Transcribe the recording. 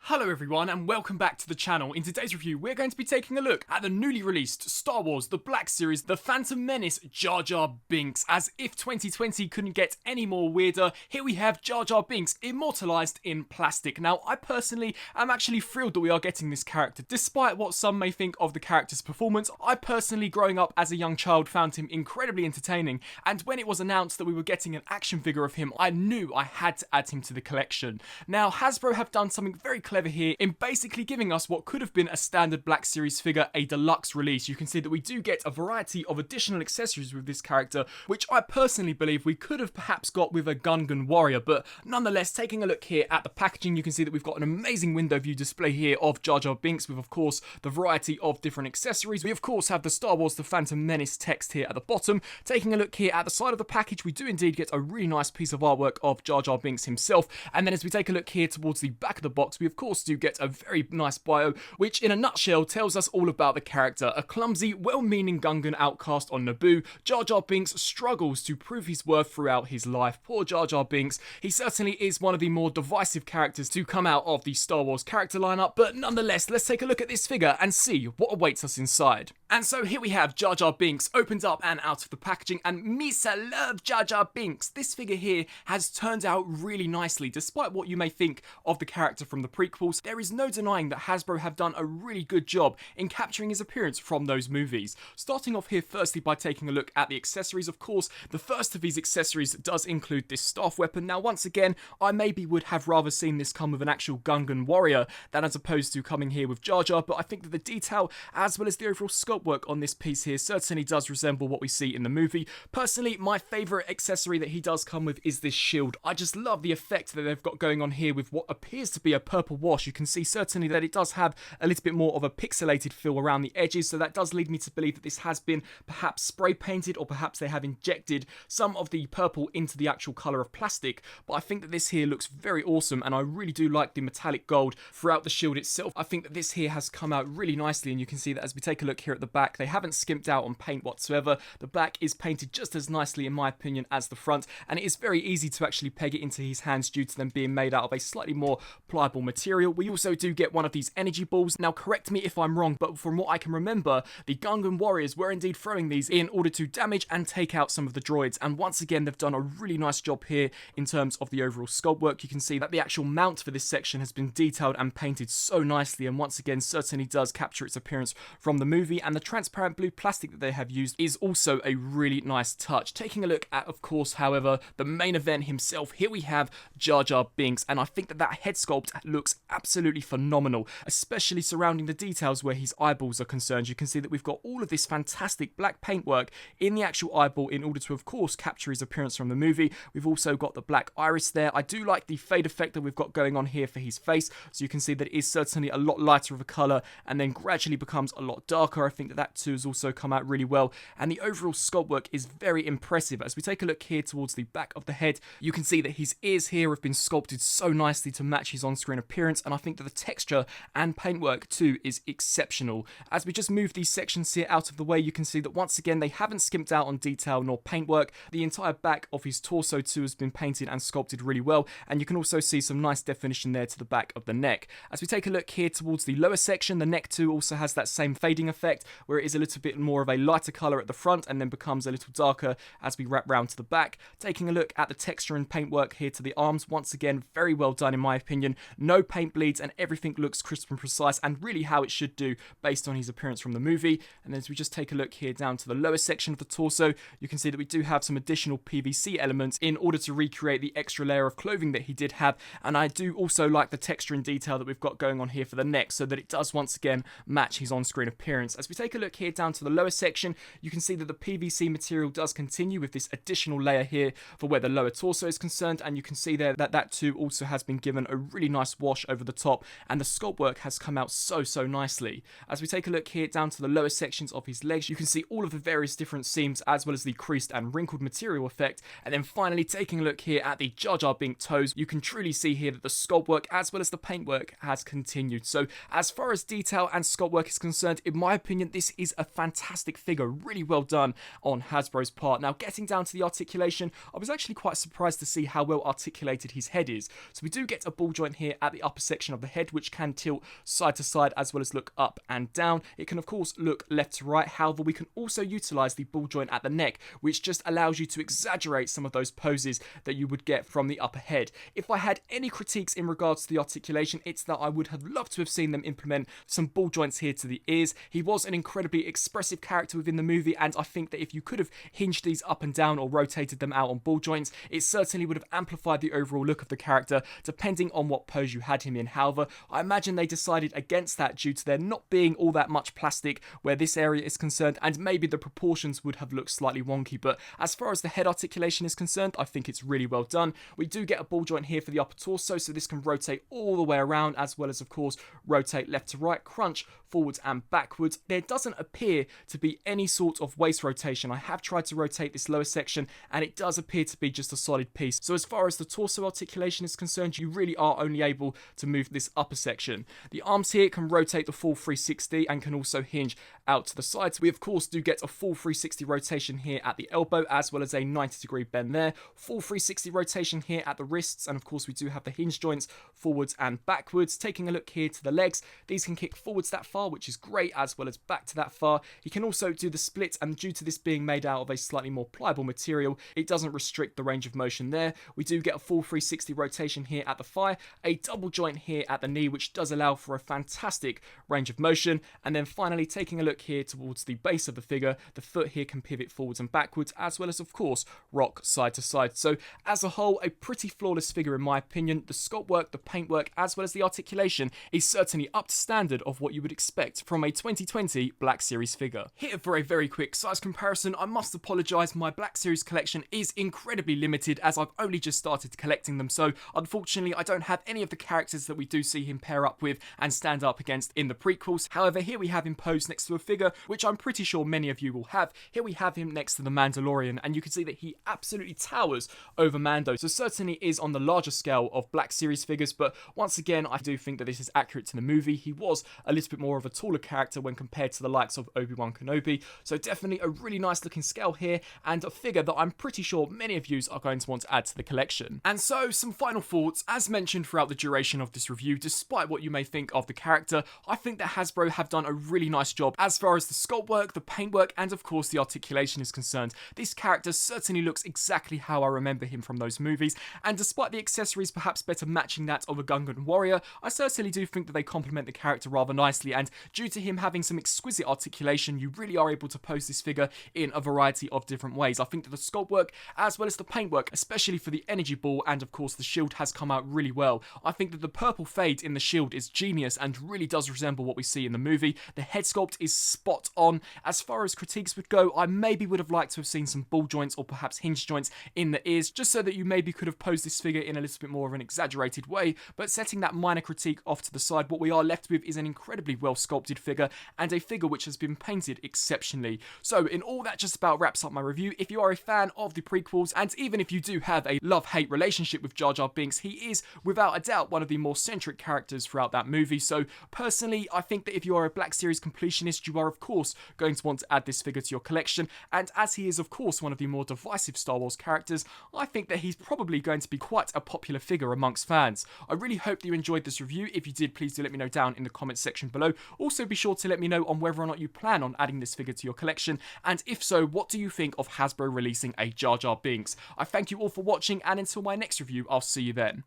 Hello everyone and welcome back to the channel. In today's review we're going to be taking a look at the newly released Star Wars The Black Series The Phantom Menace Jar Jar Binks. As if 2020 couldn't get any more weirder, here we have Jar Jar Binks immortalised in plastic. Now I personally am actually thrilled that we are getting this character. Despite what some may think of the character's performance, I personally growing up as a young child found him incredibly entertaining, and when it was announced that we were getting an action figure of him, I knew I had to add him to the collection. Now Hasbro have done something very clever here in basically giving us what could have been a standard Black Series figure, a deluxe release. You can see that we do get a variety of additional accessories with this character, which I personally believe we could have perhaps got with a Gungan warrior, but nonetheless, taking a look here at the packaging, you can see that we've got an amazing window view display here of Jar Jar Binks with, of course, the variety of different accessories. We, of course, have the Star Wars The Phantom Menace text here at the bottom. Taking a look here at the side of the package, we do indeed get a really nice piece of artwork of Jar Jar Binks himself, and then as we take a look here towards the back of the box, we, of course, do get a very nice bio, which in a nutshell tells us all about the character. A clumsy, well-meaning Gungan outcast on Naboo, Jar Jar Binks struggles to prove his worth throughout his life. Poor Jar Jar Binks. He certainly is one of the more divisive characters to come out of the Star Wars character lineup, but nonetheless, let's take a look at this figure and see what awaits us inside. And so here we have Jar Jar Binks opened up and out of the packaging, and Misa love Jar Jar Binks. This figure here has turned out really nicely. Despite what you may think of the character from the prequels, there is no denying that Hasbro have done a really good job in capturing his appearance from those movies. Starting off here firstly by taking a look at the accessories. Of course, the first of these accessories does include this staff weapon. Now once again, I maybe would have rather seen this come with an actual Gungan warrior than as opposed to coming here with Jar Jar, but I think that the detail as well as the overall sculpt work on this piece here certainly does resemble what we see in the movie. Personally, my favourite accessory that he does come with is this shield. I just love the effect that they've got going on here with what appears to be a purple wash. You can see certainly that it does have a little bit more of a pixelated feel around the edges, so that does lead me to believe that this has been perhaps spray painted, or perhaps they have injected some of the purple into the actual colour of plastic. But I think that this here looks very awesome, and I really do like the metallic gold throughout the shield itself. I think that this here has come out really nicely, and you can see that as we take a look here at the back, they haven't skimped out on paint whatsoever. The back is painted just as nicely in my opinion as the front, and it is very easy to actually peg it into his hands due to them being made out of a slightly more pliable material. We also do get one of these energy balls. Now correct me if I'm wrong, but from what I can remember, the Gungan warriors were indeed throwing these in order to damage and take out some of the droids, and once again they've done a really nice job here in terms of the overall sculpt work. You can see that the actual mount for this section has been detailed and painted so nicely, and once again certainly does capture its appearance from the movie, and the transparent blue plastic that they have used is also a really nice touch. Taking a look at, of course, however, the main event himself, here we have Jar Jar Binks, and I think that head sculpt looks absolutely phenomenal, especially surrounding the details where his eyeballs are concerned. You can see that we've got all of this fantastic black paintwork in the actual eyeball in order to, of course, capture his appearance from the movie. We've also got the black iris there. I do like the fade effect that we've got going on here for his face, so you can see that it is certainly a lot lighter of a colour and then gradually becomes a lot darker. I think that too has also come out really well, and the overall sculpt work is very impressive. As we take a look here towards the back of the head, you can see that his ears here have been sculpted so nicely to match his on-screen appearance, and I think that the texture and paintwork too is exceptional. As we just move these sections here out of the way, you can see that once again they haven't skimped out on detail nor paintwork. The entire back of his torso too has been painted and sculpted really well, and you can also see some nice definition there to the back of the neck. As we take a look here towards the lower section, the neck too also has that same fading effect where it is a little bit more of a lighter colour at the front and then becomes a little darker as we wrap round to the back. Taking a look at the texture and paintwork here to the arms, once again very well done in my opinion. No paint bleeds and everything looks crisp and precise, and really how it should do based on his appearance from the movie. And then as we just take a look here down to the lower section of the torso, you can see that we do have some additional PVC elements in order to recreate the extra layer of clothing that he did have, and I do also like the texture and detail that we've got going on here for the neck, so that it does once again match his on-screen appearance. As we take a look here down to the lower section, you can see that the PVC material does continue with this additional layer here for where the lower torso is concerned, and you can see there that too also has been given a really nice wash over the top, and the sculpt work has come out so nicely. As we take a look here down to the lower sections of his legs, you can see all of the various different seams as well as the creased and wrinkled material effect, and then finally taking a look here at the Jar Jar Binks toes, you can truly see here that the sculpt work as well as the paintwork has continued. So as far as detail and sculpt work is concerned, in my opinion, this is a fantastic figure, really well done on Hasbro's part. Now, getting down to the articulation, I was actually quite surprised to see how well articulated his head is. So we do get a ball joint here at the upper section of the head, which can tilt side to side as well as look up and down. It can of course look left to right. However, we can also utilize the ball joint at the neck, which just allows you to exaggerate some of those poses that you would get from the upper head. If I had any critiques in regards to the articulation, it's that I would have loved to have seen them implement some ball joints here to the ears. He was an incredibly expressive character within the movie, and I think that if you could have hinged these up and down or rotated them out on ball joints, it certainly would have amplified the overall look of the character, depending on what pose you had him in. However, I imagine they decided against that due to there not being all that much plastic where this area is concerned, and maybe the proportions would have looked slightly wonky. But as far as the head articulation is concerned, I think it's really well done. We do get a ball joint here for the upper torso, so this can rotate all the way around, as well as of course rotate left to right, crunch forwards and backwards. There doesn't appear to be any sort of waist rotation. I have tried to rotate this lower section and it does appear to be just a solid piece. So as far as the torso articulation is concerned, you really are only able to move this upper section. The arms here can rotate the full 360 and can also hinge out to the sides. We of course do get a full 360 rotation here at the elbow, as well as a 90-degree bend there. Full 360 rotation here at the wrists, and of course we do have the hinge joints forwards and backwards. Taking a look here to the legs, these can kick forwards that far, which is great, as well as back to that far. He can also do the split, and due to this being made out of a slightly more pliable material, it doesn't restrict the range of motion there. We do get a full 360 rotation here at the thigh, a double joint here at the knee, which does allow for a fantastic range of motion. And then finally, taking a look here towards the base of the figure, the foot here can pivot forwards and backwards, as well as of course rock side to side. So as a whole, a pretty flawless figure in my opinion. The sculpt work, the paint work, as well as the articulation is certainly up to standard of what you would expect from a 2020 Black Series figure. Here for a very quick size comparison, I must apologise, my Black Series collection is incredibly limited as I've only just started collecting them, so unfortunately I don't have any of the characters that we do see him pair up with and stand up against in the prequels. However, here we have him posed next to a figure which I'm pretty sure many of you will have. Here we have him next to the Mandalorian, and you can see that he absolutely towers over Mando, so certainly is on the larger scale of Black Series figures. But once again, I do think that this is accurate to the movie. He was a little bit more of a taller character when compared to the likes of Obi-Wan Kenobi, so definitely a really nice looking scale here, and a figure that I'm pretty sure many of you are going to want to add to the collection. And so some final thoughts. As mentioned throughout the duration of this review, despite what you may think of the character, I think that Hasbro have done a really nice job as far as the sculpt work, the paint work, and of course the articulation is concerned. This character certainly looks exactly how I remember him from those movies, and despite the accessories perhaps better matching that of a Gungan warrior, I certainly do think that they complement the character rather nicely, and due to him having some exquisite articulation, you really are able to pose this figure in a variety of different ways. I think that the sculpt work as well as the paint work, especially for the energy ball and of course the shield, has come out really well. I think that the purple fade in the shield is genius and really does resemble what we see in the movie. The head sculpt is spot on. As far as critiques would go, I maybe would have liked to have seen some ball joints or perhaps hinge joints in the ears, just so that you maybe could have posed this figure in a little bit more of an exaggerated way. But setting that minor critique off to the side, what we are left with is an incredibly well sculpted figure, and a figure which has been painted exceptionally. So in all, that just about wraps up my review. If you are a fan of the prequels, and even if you do have a love-hate relationship with Jar Jar Binks, he is without a doubt one of the more centric characters throughout that movie. So personally, I think that if you are a Black Series completionist, you are of course going to want to add this figure to your collection, and as he is of course one of the more divisive Star Wars characters, I think that he's probably going to be quite a popular figure amongst fans. I really hope that you enjoyed this review. If you did, please do let me know down in the comments section below. Also be sure to let me know on whether or not you plan on adding this figure to your collection, and if so, what do you think of Hasbro releasing a Jar Jar Binks? I thank you all for watching, and until my next review, I'll see you then.